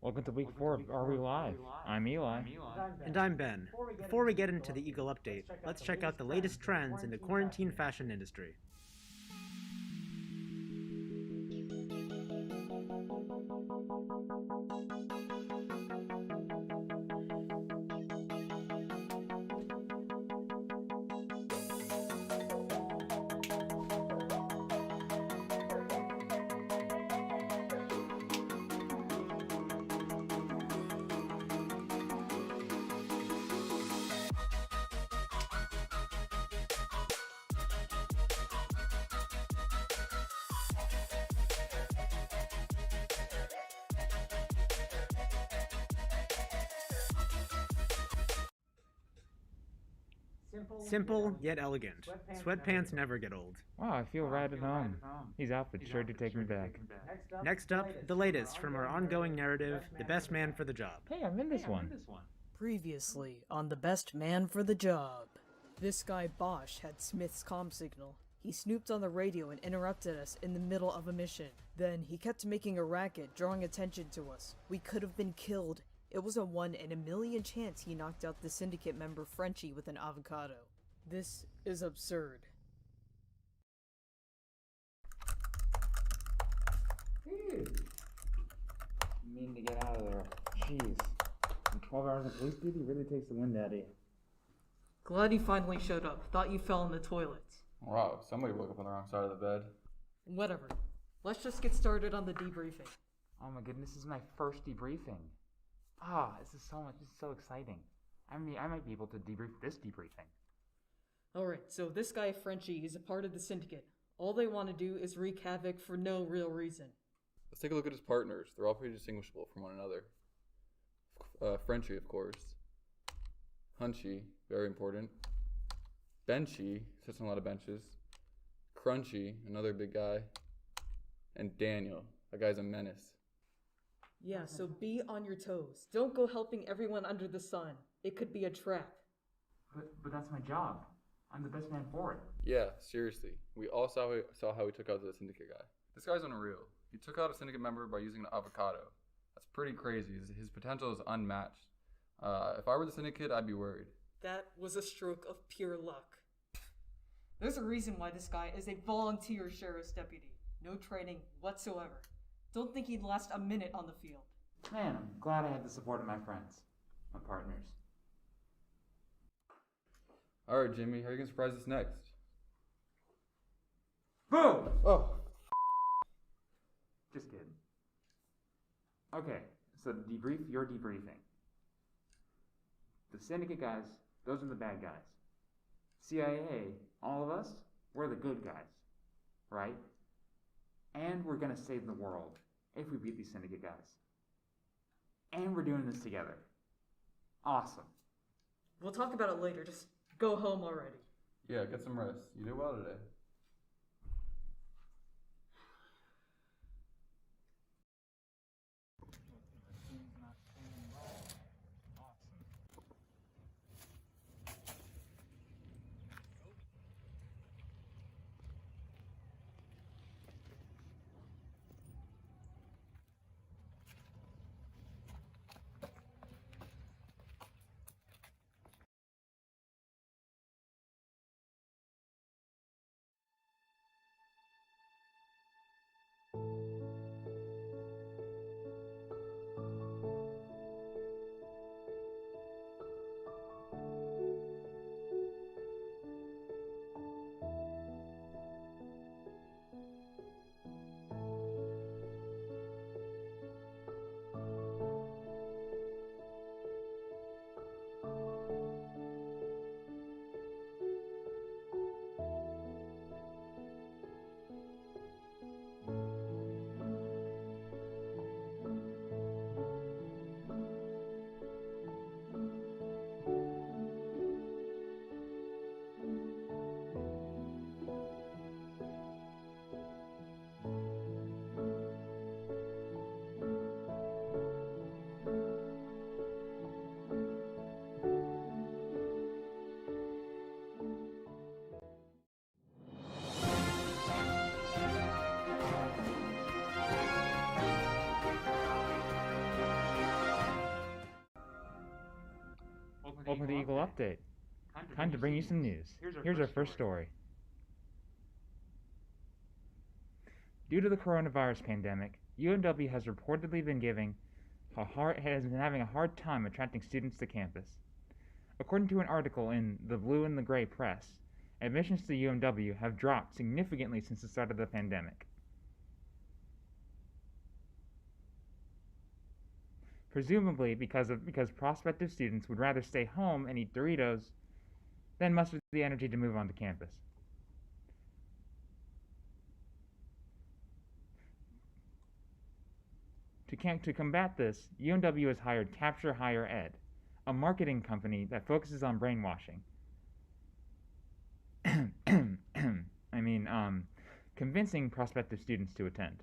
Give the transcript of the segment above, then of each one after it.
Welcome to week 4 of Are We Live? I'm Eli. And I'm Ben. Before we get into the Eagle update, let's check out the latest trends in the quarantine fashion industry. Simple yet elegant. Sweatpants never get old. Wow, I feel right at home. These outfits sure do take me back. Next up, the latest from our ongoing narrative, The Best Man for the Job. Hey, I'm in this one. Previously on The Best Man for the Job. This guy Bosch had Smith's comm signal. He snooped on the radio and interrupted us in the middle of a mission. Then he kept making a racket, drawing attention to us. We could have been killed. It was a 1 in a million chance he knocked out the syndicate member Frenchie with an avocado. This is absurd. You mean to get out of there. Jeez. And 12 hours of police duty really takes the wind out of you. Glad you finally showed up. Thought you fell in the toilet. Wow, somebody woke up on the wrong side of the bed. Whatever. Let's just get started on the debriefing. Oh my goodness, this is my first debriefing. This is so exciting. I might be able to debrief this debriefing. Alright, so this guy Frenchie is a part of the syndicate. All they want to do is wreak havoc for no real reason. Let's take a look at his partners. They're all pretty distinguishable from one another. Frenchie, of course. Hunchy, very important. Benchy, sits on a lot of benches. Crunchy, another big guy. And Daniel, that guy's a menace. Yeah, so be on your toes. Don't go helping everyone under the sun. It could be a trap. But that's my job. I'm the best man for it. Yeah, seriously. We all saw how he took out the syndicate guy. This guy's unreal. He took out a syndicate member by using an avocado. That's pretty crazy. His potential is unmatched. If I were the syndicate, I'd be worried. That was a stroke of pure luck. There's a reason why this guy is a volunteer sheriff's deputy. No training whatsoever. Don't think he'd last a minute on the field. Man, I'm glad I had the support of my friends, my partners. Alright, Jimmy, how are you going to surprise us next? Boom! Oh, Just kidding. Okay, so you're debriefing. The syndicate guys, those are the bad guys. CIA, all of us, we're the good guys, right? And we're gonna save the world if we beat these syndicate guys. And we're doing this together. Awesome. We'll talk about it later. Just go home already. yeah, get some rest. You did well today. Welcome to Eagle Update. Time to bring you some news. Here's our first story. Due to the coronavirus pandemic, UMW has reportedly been having a hard time attracting students to campus. According to an article in the Blue and the Gray press, admissions to UMW have dropped significantly since the start of the pandemic. Presumably because prospective students would rather stay home and eat Doritos than muster the energy to move onto campus. To combat this, UMW has hired Capture Higher Ed, a marketing company that focuses on brainwashing. Convincing prospective students to attend.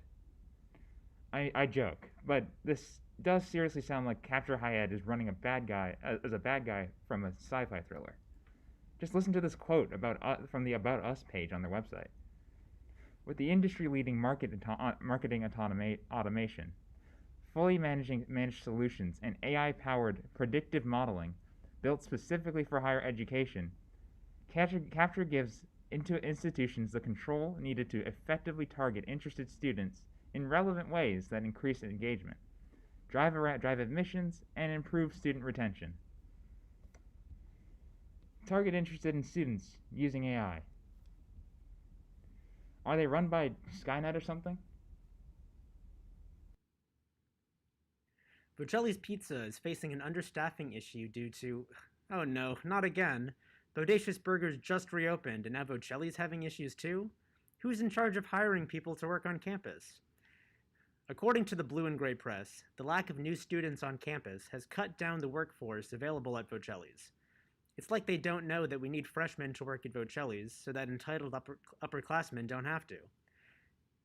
I joke, but this does seriously sound like Capture Higher Ed is running a bad guy from a sci-fi thriller. Just listen to this quote from the About Us page on their website. With the industry-leading marketing automation, fully managed solutions, and AI-powered predictive modeling built specifically for higher education, Capture gives institutions the control needed to effectively target interested students in relevant ways that increase engagement, drive admissions, and improve student retention. Target interested in students using AI. Are they run by Skynet or something? Bocelli's Pizza is facing an understaffing issue due to... Oh no, not again. Bodacious Burgers just reopened, and now Bocelli's having issues too? Who's in charge of hiring people to work on campus? According to the Blue and Gray press, the lack of new students on campus has cut down the workforce available at Bocelli's. It's like they don't know that we need freshmen to work at Bocelli's so that entitled upperclassmen don't have to.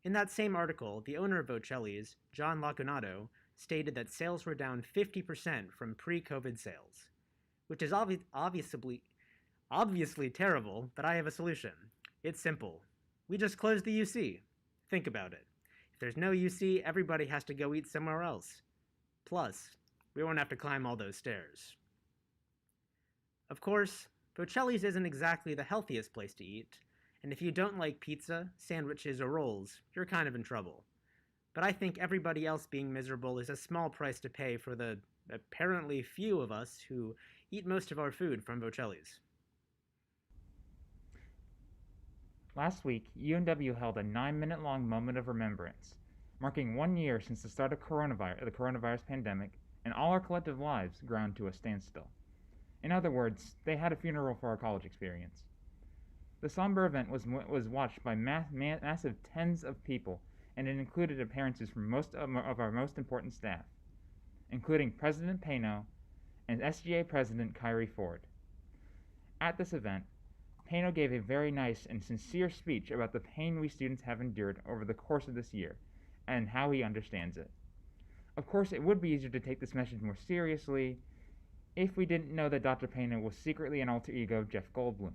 In that same article, the owner of Bocelli's, John Laconato, stated that sales were down 50% from pre-COVID sales, which is obviously terrible, but I have a solution. It's simple. We just close the UC. Think about it. If there's no UC, everybody has to go eat somewhere else. Plus, we won't have to climb all those stairs. Of course, Bocelli's isn't exactly the healthiest place to eat, and if you don't like pizza, sandwiches, or rolls, you're kind of in trouble. But I think everybody else being miserable is a small price to pay for the apparently few of us who eat most of our food from Bocelli's. Last week, UMW held a 9-minute-long moment of remembrance, marking 1 year since the start of the coronavirus pandemic, and all our collective lives ground to a standstill. In other words, they had a funeral for our college experience. The somber event was watched by massive tens of people, and it included appearances from most of our most important staff, including President Payno and SGA President Kyrie Ford. At this event, Payno gave a very nice and sincere speech about the pain we students have endured over the course of this year, and how he understands it. Of course, it would be easier to take this message more seriously if we didn't know that Dr. Payno was secretly an alter ego of Jeff Goldblum.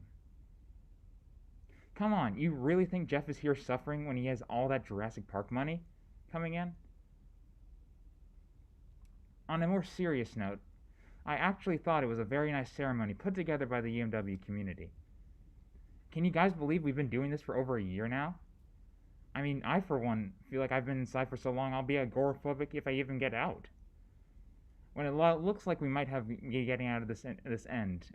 Come on, you really think Jeff is here suffering when he has all that Jurassic Park money coming in? On a more serious note, I actually thought it was a very nice ceremony put together by the UMW community. Can you guys believe we've been doing this for over a year now? I mean, I for one feel like I've been inside for so long I'll be agoraphobic if I even get out. When it looks like we might be getting out of this end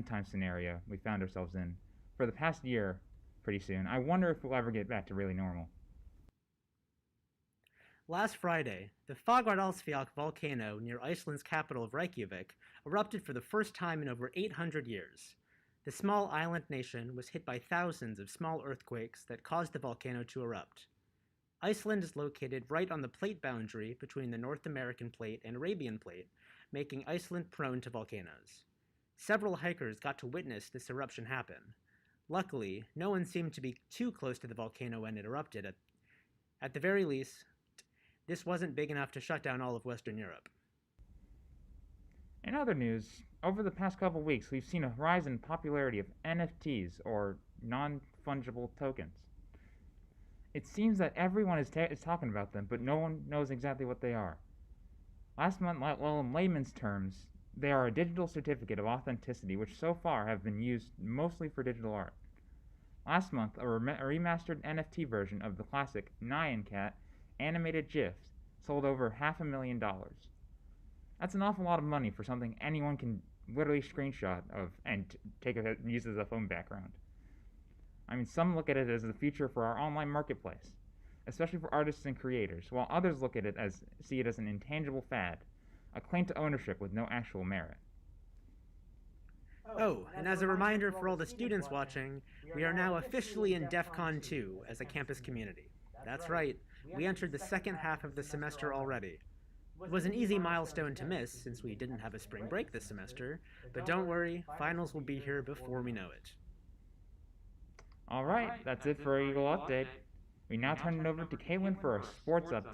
time scenario we found ourselves in for the past year pretty soon, I wonder if we'll ever get back to really normal. Last Friday, the Fagradalsfjall volcano near Iceland's capital of Reykjavik erupted for the first time in over 800 years. The small island nation was hit by thousands of small earthquakes that caused the volcano to erupt. Iceland is located right on the plate boundary between the North American plate and Arabian plate, making Iceland prone to volcanoes. Several hikers got to witness this eruption happen. Luckily, no one seemed to be too close to the volcano when it erupted. At the very least, this wasn't big enough to shut down all of Western Europe. In other news, over the past couple weeks, we've seen a rise in popularity of NFTs, or non-fungible tokens. It seems that everyone is talking about them, but no one knows exactly what they are. Last month, well, in layman's terms, They are a digital certificate of authenticity which so far have been used mostly for digital art. Last month, a remastered NFT version of the classic Nyan Cat animated GIF sold over $500,000. That's an awful lot of money for something anyone can literally screenshot of and use as a phone background. I mean, some look at it as the future for our online marketplace, especially for artists and creators, while others see it as an intangible fad, a claim to ownership with no actual merit. Oh, and as a reminder for all the students watching, we are now officially in DEF CON 2 as a campus community. That's right, we entered the second half of the semester already. It was an easy milestone to miss since we didn't have a spring break this semester, but don't worry, finals will be here before we know it. Alright, that's it for our Eagle Update. We now turn it over to Caitlin for our sports update.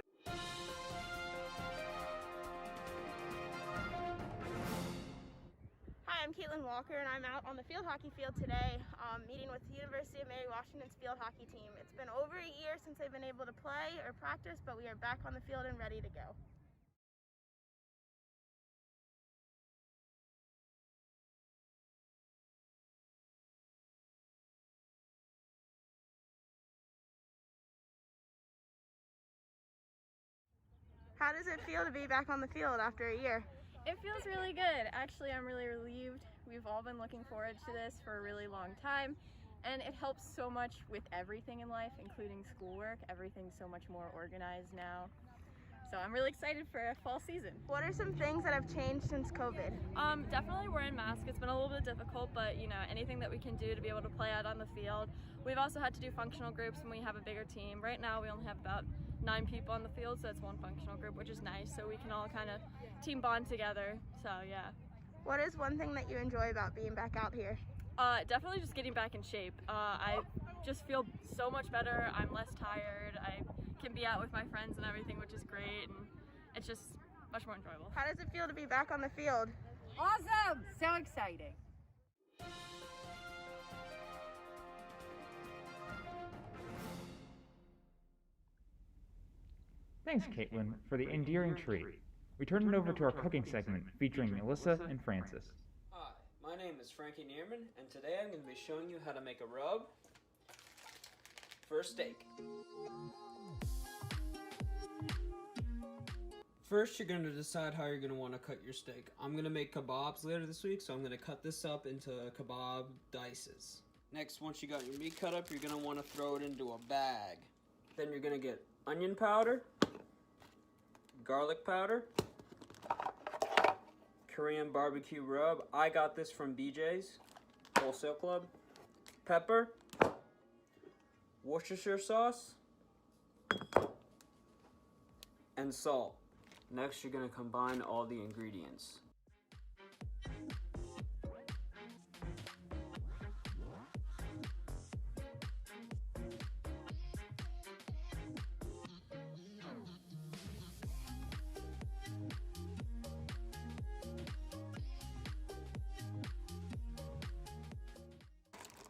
Hi, I'm Caitlin Walker, and I'm out on the field hockey field today, meeting with the University of Mary Washington's field hockey team. It's been over a year since they've been able to play or practice, but we are back on the field and ready to go. How does it feel to be back on the field after a year? It feels really good. Actually, I'm really relieved. We've all been looking forward to this for a really long time, and it helps so much with everything in life, including schoolwork. Everything's so much more organized now. So I'm really excited for a fall season. What are some things that have changed since COVID? Definitely wearing masks. It's been a little bit difficult, but anything that we can do to be able to play out on the field. We've also had to do functional groups when we have a bigger team. Right now we only have about 9 people on the field, so it's one functional group, which is nice, so we can all kind of team bond together, so yeah. What is one thing that you enjoy about being back out here? Definitely just getting back in shape. I just feel so much better. I'm less tired. I can be out with my friends and everything, which is great, and it's just much more enjoyable. How does it feel to be back on the field? Awesome! So exciting. Thanks, Caitlin, for the endearing treat. We turn it over to our cooking segment featuring Melissa and Francis. Hi, my name is Frankie Neerman, and today I'm going to be showing you how to make a rub for a steak. First, you're going to decide how you're going to want to cut your steak. I'm going to make kebabs later this week, so I'm going to cut this up into kebab dices. Next, once you got your meat cut up, you're going to want to throw it into a bag. Then you're going to get onion powder, garlic powder, Korean barbecue rub. I got this from BJ's Wholesale Club. Pepper, Worcestershire sauce, and salt. Next, you're going to combine all the ingredients.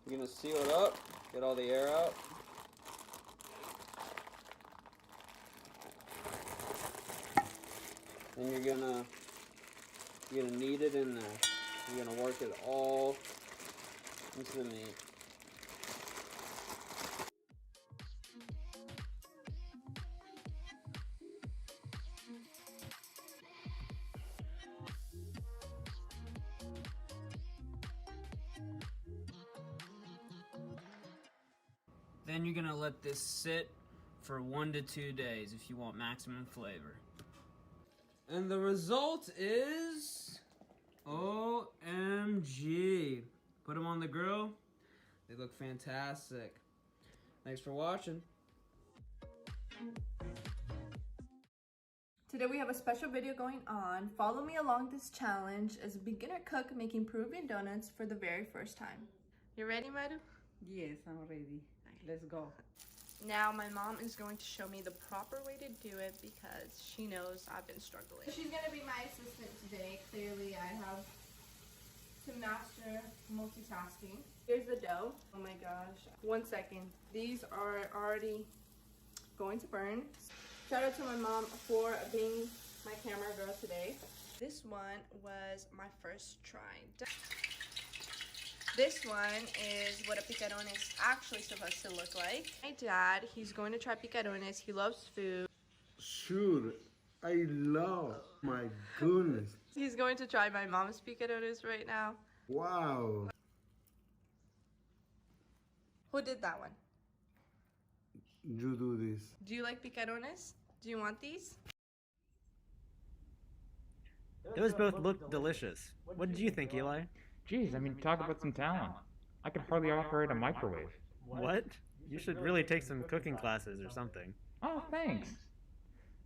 You're going to seal it up, get all the air out. Then you're gonna knead it in there. You're gonna work it all into the meat. Then you're gonna let this sit for 1 to 2 days if you want maximum flavor. And the result is OMG. Put them on the grill. They look fantastic. Thanks for watching. Today we have a special video going on. Follow me along this challenge as a beginner cook making Peruvian donuts for the very first time. You ready, Maru? Yes, I'm ready. Let's go. Now my mom is going to show me the proper way to do it because she knows I've been struggling. She's gonna be my assistant today. Clearly I have to master multitasking. Here's the dough. Oh my gosh. 1 second. These are already going to burn. Shout out to my mom for being my camera girl today. This one was my first try. This one is what a picarón is actually supposed to look like. My dad, he's going to try picarones. He loves food. Sure, I love, my goodness. He's going to try my mom's picarones right now. Wow. Who did that one? You do this. Do you like picarones? Do you want these? Those both looked delicious. What did you think, Eli? Geez, I mean, talk about some talent. I could hardly operate a microwave. What? You should really take some cooking classes or something. Oh, thanks.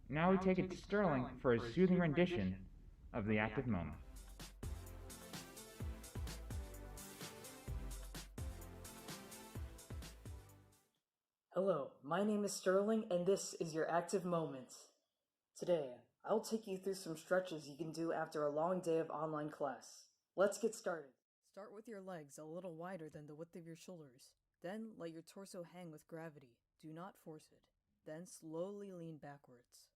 Now we take it to Sterling for a soothing rendition of the active moment. Hello, my name is Sterling, and this is your active moment. Today, I'll take you through some stretches you can do after a long day of online class. Let's get started. Start with your legs a little wider than the width of your shoulders. Then let your torso hang with gravity. Do not force it. Then slowly lean backwards.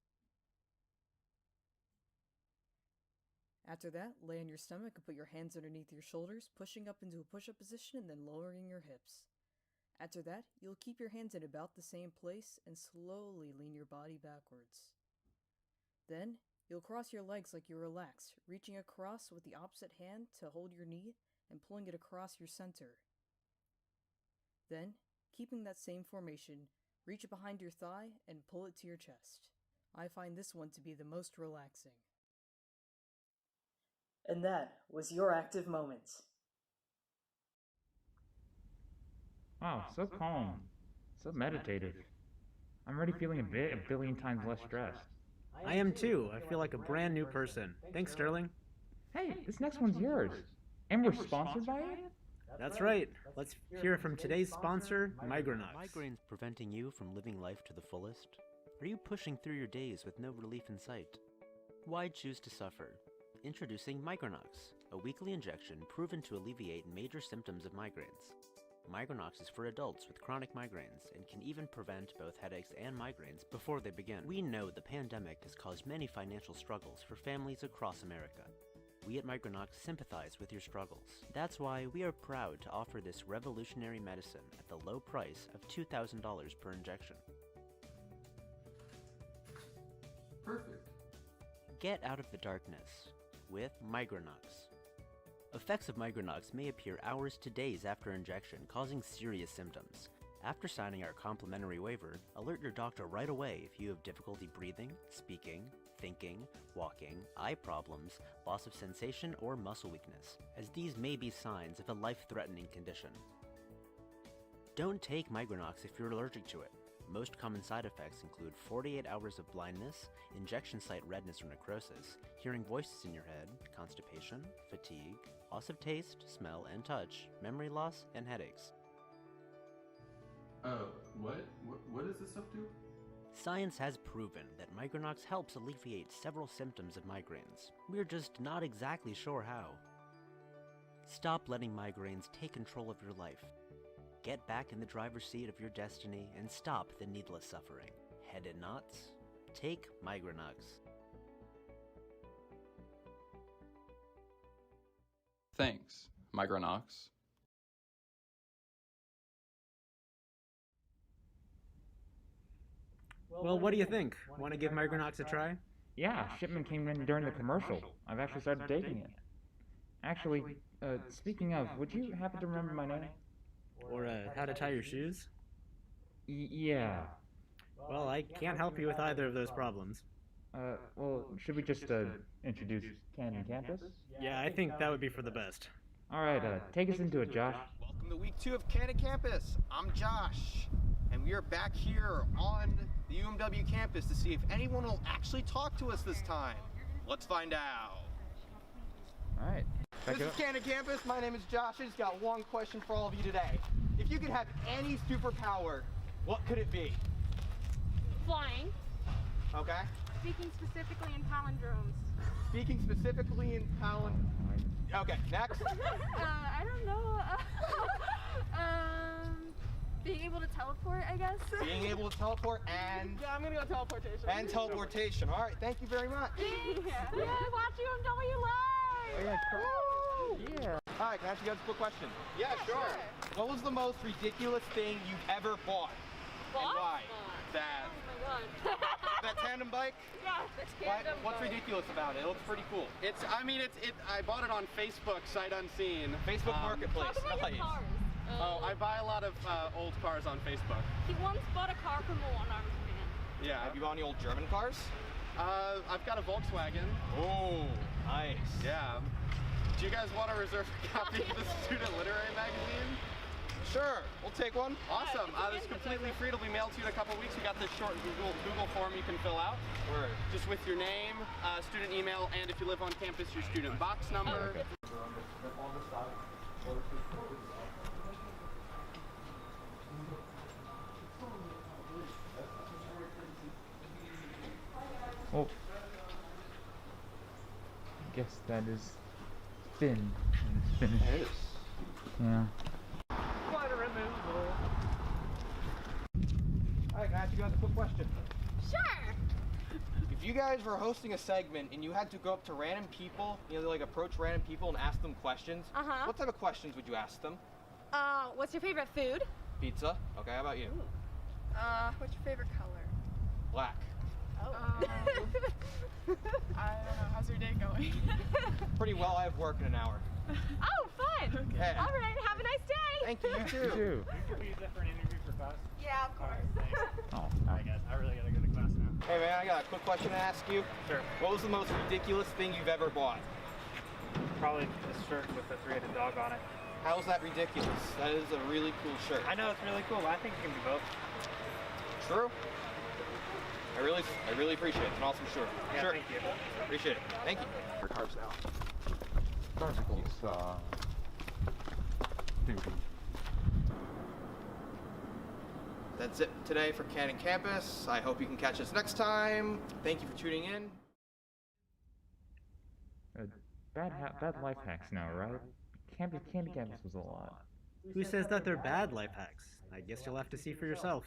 After that, lay on your stomach and put your hands underneath your shoulders, pushing up into a push-up position and then lowering your hips. After that, you'll keep your hands in about the same place and slowly lean your body backwards. Then, you'll cross your legs like you're relaxed, reaching across with the opposite hand to hold your knee and pulling it across your center. Then, keeping that same formation, reach it behind your thigh and pull it to your chest. I find this one to be the most relaxing. And that was your active moment. Wow, so calm, so meditative. I'm already feeling a billion times less stressed. I am too. I feel like a brand new person. Thanks, Sterling. Hey, this next one's yours. And we're sponsored by it? That's right. Let's hear from today's sponsor, Migranox. Migraines preventing you from living life to the fullest? Are you pushing through your days with no relief in sight? Why choose to suffer? Introducing Migranox, a weekly injection proven to alleviate major symptoms of migraines. Migranox is for adults with chronic migraines and can even prevent both headaches and migraines before they begin. We know the pandemic has caused many financial struggles for families across America. We at Migranox sympathize with your struggles. That's why we are proud to offer this revolutionary medicine at the low price of $2,000 per injection. Perfect. Get out of the darkness with Migranox. Effects of Migranox may appear hours to days after injection, causing serious symptoms. After signing our complimentary waiver, alert your doctor right away if you have difficulty breathing, speaking, thinking, walking, eye problems, loss of sensation, or muscle weakness, as these may be signs of a life-threatening condition. Don't take Migranox if you're allergic to it. Most common side effects include 48 hours of blindness, injection site redness or necrosis, hearing voices in your head, constipation, fatigue, loss of taste, smell, and touch, memory loss, and headaches. What does this stuff do? Science has proven that Migranox helps alleviate several symptoms of migraines. We're just not exactly sure how. Stop letting migraines take control of your life. Get back in the driver's seat of your destiny and stop the needless suffering. Headed knots? Take Migranox. Thanks, Migranox. Well, what do you think? Want to give Migranox a try? Yeah, shipment came in during the commercial. I've actually started taking it. Actually, speaking of, would you happen to remember my name? Or how to tie your shoes? Yeah. Well, I can't help you with either of those problems. Well, should we just, introduce Canyon Campus? Yeah, I think that would be for the best. Alright, take us into it, Josh. Welcome to week 2 of Canada Campus. I'm Josh, and we are back here on the UMW campus to see if anyone will actually talk to us this time. Let's find out. Alright. This is Canada Campus. My name is Josh. I just got one question for all of you today. If you could have any superpower, what could it be? Flying. Okay. Speaking specifically in palindromes. Speaking specifically in Okay, next. I don't know. Being able to teleport, I guess. Being able to teleport and... Yeah, I'm gonna go teleportation. And teleportation. All right, thank you very much. Yeah, watch UMW live! Yeah. Hi, can I ask you guys a quick question? Yeah, sure. What was the most ridiculous thing you've ever bought? And why? That. Oh my god. That tandem bike? Yeah, the tandem What's bike. ridiculous about it? It looks pretty cool. I bought it on Facebook, sight unseen. Facebook Marketplace. Talk about your cars. Oh, I buy a lot of old cars on Facebook. He once bought a car from a one-armed man. Yeah. Have you bought any old German cars? I've got a Volkswagen. Oh, nice. Yeah. Do you guys want to reserve a copy of the Student Literary Magazine? Sure, we'll take one. Awesome. It's completely free. It'll be mailed to you in a couple weeks. We got this short Google form you can fill out. Word. Just with your name, student email, and if you live on campus, your student box number. Oh. I guess that is thin. Finished. It is. Yeah. Quite a removal. Alright, can I ask you guys a quick question? Sure! If you guys were hosting a segment and you had to go up to random people, like approach random people and ask them questions, what type of questions would you ask them? What's your favorite food? Pizza. Okay, how about you? What's your favorite color? Black. Oh. I don't know. How's your day going? Pretty well. I have work in an hour. Oh, fun! Yeah. All right, have a nice day! Thank you, you too. You too. Can we use that for an interview for class? Yeah, of course. Oh. Alright guys, I really gotta go to class now. Hey man, I got a quick question to ask you. Sure. What was the most ridiculous thing you've ever bought? Probably this shirt with the three-headed dog on it. How is that ridiculous? That is a really cool shirt. I know it's really cool, but I think it can be both. True. I really appreciate it. It's an awesome shirt. Yeah, sure. thank you. Appreciate it. Thank you. Our cars now. Barnacles. Duty. That's it today for Cannon Campus. I hope you can catch us next time. Thank you for tuning in. Bad life hacks now, right? Candy Campus was a lot. Who says that they're bad life hacks? I guess you'll have to see for yourself.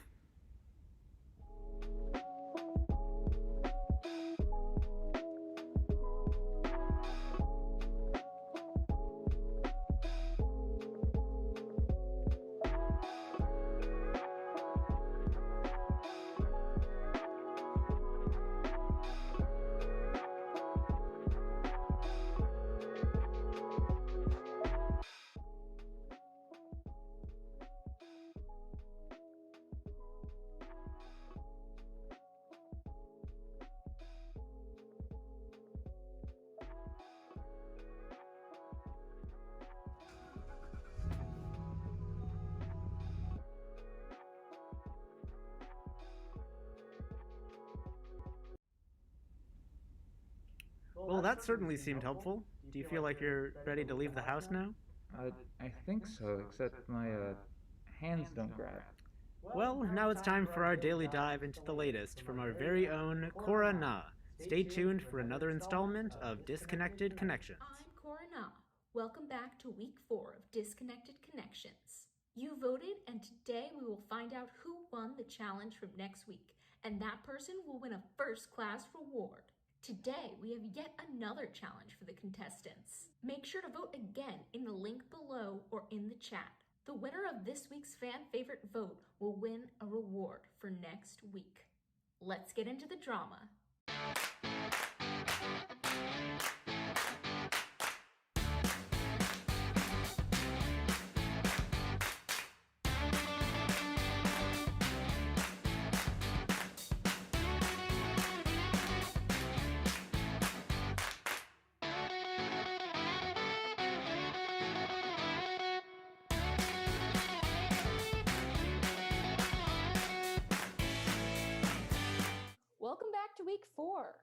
Well, that certainly seemed helpful. Do you feel like you're ready to leave the house now? I think so, except my hands don't grab. Well, now it's time for our daily dive into the latest from our very own Cora Na. Stay tuned for another installment of Disconnected Connections. I'm Cora Na. Welcome back to week 4 of Disconnected Connections. You voted, and today we will find out who won the challenge from next week, and that person will win a first-class reward. Today, we have yet another challenge for the contestants. Make sure to vote again in the link below or in the chat. The winner of this week's fan favorite vote will win a reward for next week. Let's get into the drama. Welcome back to week 4.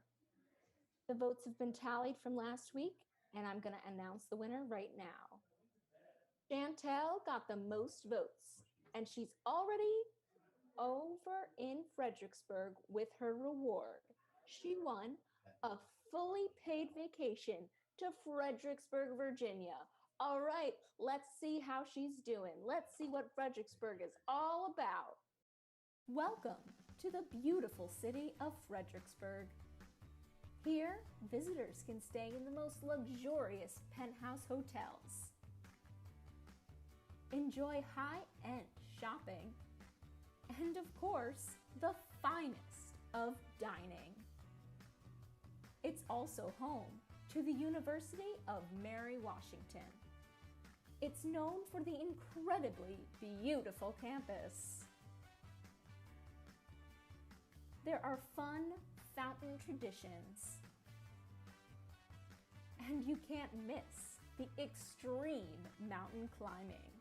The votes have been tallied from last week, and I'm going to announce the winner right now. Chantel got the most votes, and she's already over in Fredericksburg with her reward. She won a fully paid vacation to Fredericksburg, Virginia, All right, let's see how she's doing. Let's see what Fredericksburg is all about. Welcome to the beautiful city of Fredericksburg. Here, visitors can stay in the most luxurious penthouse hotels, enjoy high-end shopping, and of course, the finest of dining. It's also home to the University of Mary Washington. It's known for the incredibly beautiful campus. There are fun fountain traditions, and you can't miss the extreme mountain climbing.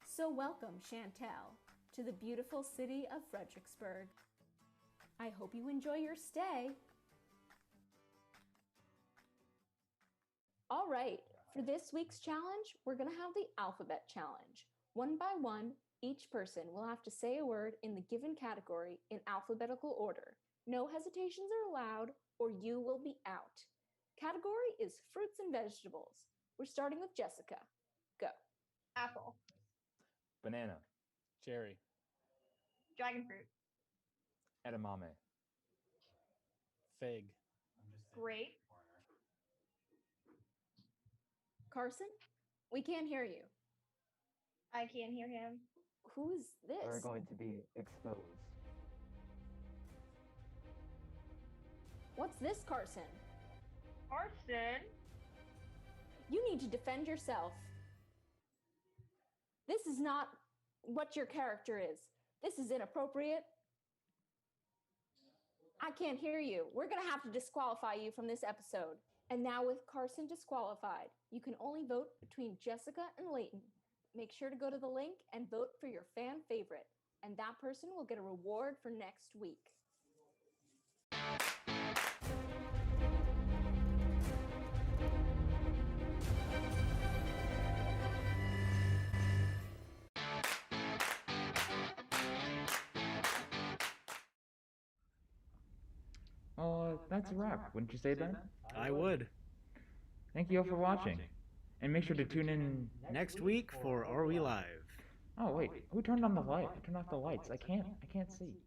So welcome, Chantel, to the beautiful city of Fredericksburg. I hope you enjoy your stay. All right, for this week's challenge, we're going to have the alphabet challenge. One by one, each person will have to say a word in the given category in alphabetical order. No hesitations are allowed, or you will be out. Category is fruits and vegetables. We're starting with Jessica. Go. Apple. Banana. Cherry. Dragon fruit. Edamame. Fig. Grape. Carson, we can't hear you. I can't hear him. Who is this? Are going to be exposed. What's this, Carson? Carson? You need to defend yourself. This is not what your character is. This is inappropriate. I can't hear you. We're going to have to disqualify you from this episode. And now with Carson disqualified, you can only vote between Jessica and Layton. Make sure to go to the link and vote for your fan favorite, and that person will get a reward for next week. Oh, that's a wrap, wouldn't you say, Ben? I would. Thank you all for watching. And make sure to tune in next week for Are We Live? Oh wait, who turned on the light? I turned off the lights. I can't see.